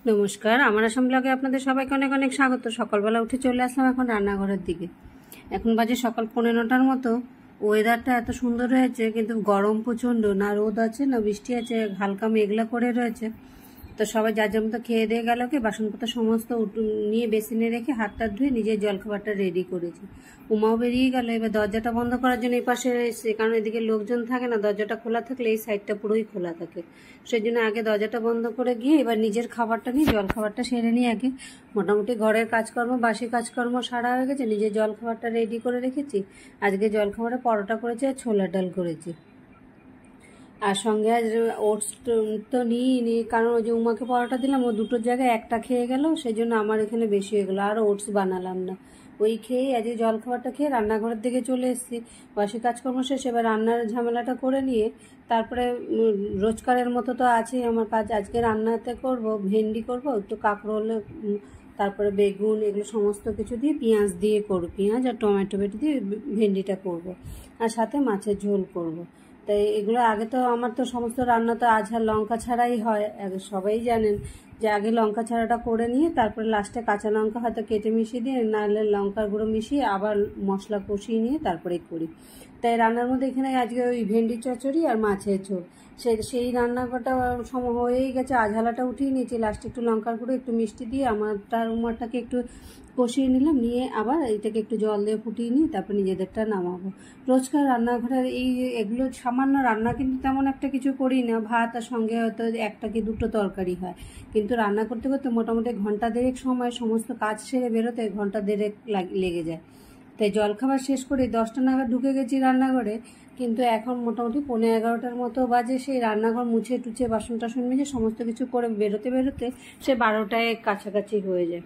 নমস্কার, আমার আসাম ব্লগে আপনাদের সবাইকে অনেক অনেক স্বাগত। সকালবেলা উঠে চলে আসলাম এখন রান্নাঘরের দিকে। এখন বাজে সকাল 9:15টার মতো। ওয়েদারটা এত সুন্দর হয়েছে, কিন্তু গরম প্রচণ্ড, না রোদ আছে না বৃষ্টি আছে, হালকা মেঘলা করে রয়েছে। তো সবাই যার যার মতো খেয়ে দিয়ে গেল, কি বাসনপত্র সমস্ত নিয়ে বেসিনে রেখে হাতটা ধুয়ে নিজের জলখাবারটা রেডি করেছি। উমাও বেরিয়ে গেল। এবার দরজাটা বন্ধ করার জন্য এই পাশে এসে, কারণ এদিকে লোকজন থাকে না, দরজাটা খোলা থাকলে এই সাইডটা পুরোই খোলা থাকে। সেই জন্য আগে দরজাটা বন্ধ করে গিয়ে এবার নিজের খাবারটা নিয়ে জলখাবারটা সেরে নিয়ে আগে মোটামুটি ঘরের কাজকর্ম, বাসি কাজকর্ম সারা হয়ে গেছে। নিজের জলখাবারটা রেডি করে রেখেছি। আজকে জলখাবারে পরোটা করেছি আর ছোলার ডাল করেছি। আর সঙ্গে আজ ওটস তো নিই, কারণ ওই যে উমাকে পরোটা দিলাম, ও দুটোর জায়গায় একটা খেয়ে গেল, সেই জন্য আমার এখানে বেশি হয়ে গেলো। আর ওটস বানালাম না, ওই খেয়েই আজকে জলখাবারটা খেয়ে রান্নাঘরের দিকে চলে এসেছি। বাসি কাজকর্ম শেষ, এবার রান্নার ঝামেলাটা করে নিয়ে তারপরে রোজকারের মতো তো আছেই আমার কাজ। আজকে রান্নাতে করব ভেন্ডি, করব একটু কাঁকরোল, তারপরে বেগুন, এগুলো সমস্ত কিছু দিয়ে পেঁয়াজ দিয়ে করব, পেঁয়াজ আর টমেটো বেটে দিয়ে ভেন্ডিটা করব, আর সাথে মাছের ঝোল করব। তাই এগুলো আগে তো আমার তো সমস্ত রান্না তো আঝার লঙ্কা ছাড়াই হয়, সবাই জানেন যে আগে লঙ্কা ছাড়াটা করে নিয়ে তারপরে লাস্টে কাঁচা লঙ্কা হয়তো কেটে মিশিয়ে দিয়ে, নাহলে লঙ্কার গুঁড়ো মিশিয়ে আবার মশলা কষিয়ে নিয়ে তারপরেই করি। তাই রান্নার মধ্যে এখানে আজকে ওই ভেন্ডি চচ্চড়ি আর মাছের ঝোল, সেই রান্নাটা হয়েই গেছে। আঝালাটা উঠিয়ে নিয়েছি, লাস্টে একটু লঙ্কার গুঁড়ো একটু মিষ্টি দিয়ে উমারটাকে একটু কষিয়ে নিলাম, নিয়ে আবার এইটাকে একটু জল দিয়ে ফুটিয়ে নিয়ে তারপর নিজেদেরটা নামাবো। রোজকার রান্নাঘরের এগুলো সামান্য রান্না, কিন্তু তেমন একটা কিছু করি না। ভাত আর সঙ্গে হয়তো একটা কি দুটো তরকারি হয়, কিন্তু রান্না করতে করতে মোটামুটি ঘন্টা দেড়েক সময় সমস্ত কাজ সেরে বেরোতে ঘন্টা দেড়েক লেগে যায়। তাই জলখাবার শেষ করে 10টা নাগাদ ঢুকে গেছি রান্নাঘরে, কিন্তু এখন মোটামুটি 11:30টার মতো বাজে। সেই রান্নাঘর মুছে টুছে বাসন টাসন মেজে সমস্ত কিছু করে বেরোতে বেরোতে সে 12টায় কাছাকাছি হয়ে যায়।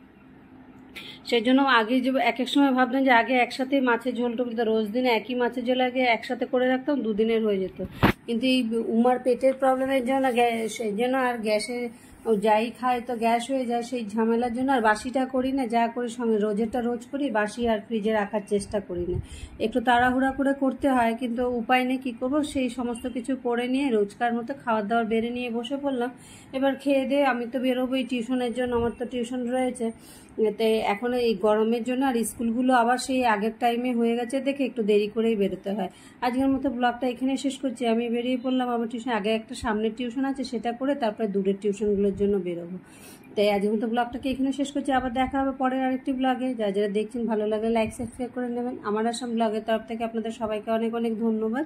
সেই জন্য আগে যে এক এক সময় ভাবতাম যে আগে একসাথে মাছের ঝোল টোল, রোজ দিনে একই মাছের ঝোল আগে একসাথে করে রাখতাম, দুদিনের হয়ে যেত। কিন্তু এই উমার পেটের প্রবলেমের জন্য সেই জন্য আর গ্যাসে যাই খায় তো গ্যাস হয়ে যায়, সেই ঝামেলার জন্য আর বাসিটা করি না। যা করি সঙ্গে রোজেরটা রোজ করি, বাসি আর ফ্রিজে রাখার চেষ্টা করি না। একটু তাড়াহুড়া করে করতে হয়, কিন্তু উপায় নেই, কী করবো। সেই সমস্ত কিছু করে নিয়ে রোজকার মতো খাবার দাবার বেড়ে নিয়ে বসে পড়লাম। এবার খেয়ে দিয়ে আমি তো বেরোবোই টিউশনের জন্য, আমার তো টিউশন রয়েছে। এতে এখন এই গরমের জন্য আর স্কুলগুলো আবার সেই আগের টাইমে হয়ে গেছে দেখে একটু দেরি করেই বেরোতে হয়। আজকের মতো ব্লগটা এখানে শেষ করছি। আমি বেরিয়ে পড়লাম আমার টিউশন, আগে একটা সামনের টিউশন আছে সেটা করে তারপরে দূরের টিউশনগুলোর জন্য বেরোবো। তাই আজকের মতো ব্লগটাকে এখানে শেষ করছি। আবার দেখা হবে পরের আরেকটি ব্লগে। যারা যারা দেখছেন ভালো লাগলে লাইক সাবস্ক্রাইব করে নেবেন। আমার আসাম ব্লগের তরফ থেকে আপনাদের সবাইকে অনেক অনেক ধন্যবাদ।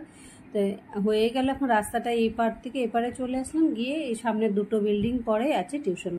তো হয়ে গেল, এখন রাস্তাটা এই পার থেকে এপারে চলে আসলাম, গিয়ে এই সামনের দুটো বিল্ডিং পরে আছে টিউশন।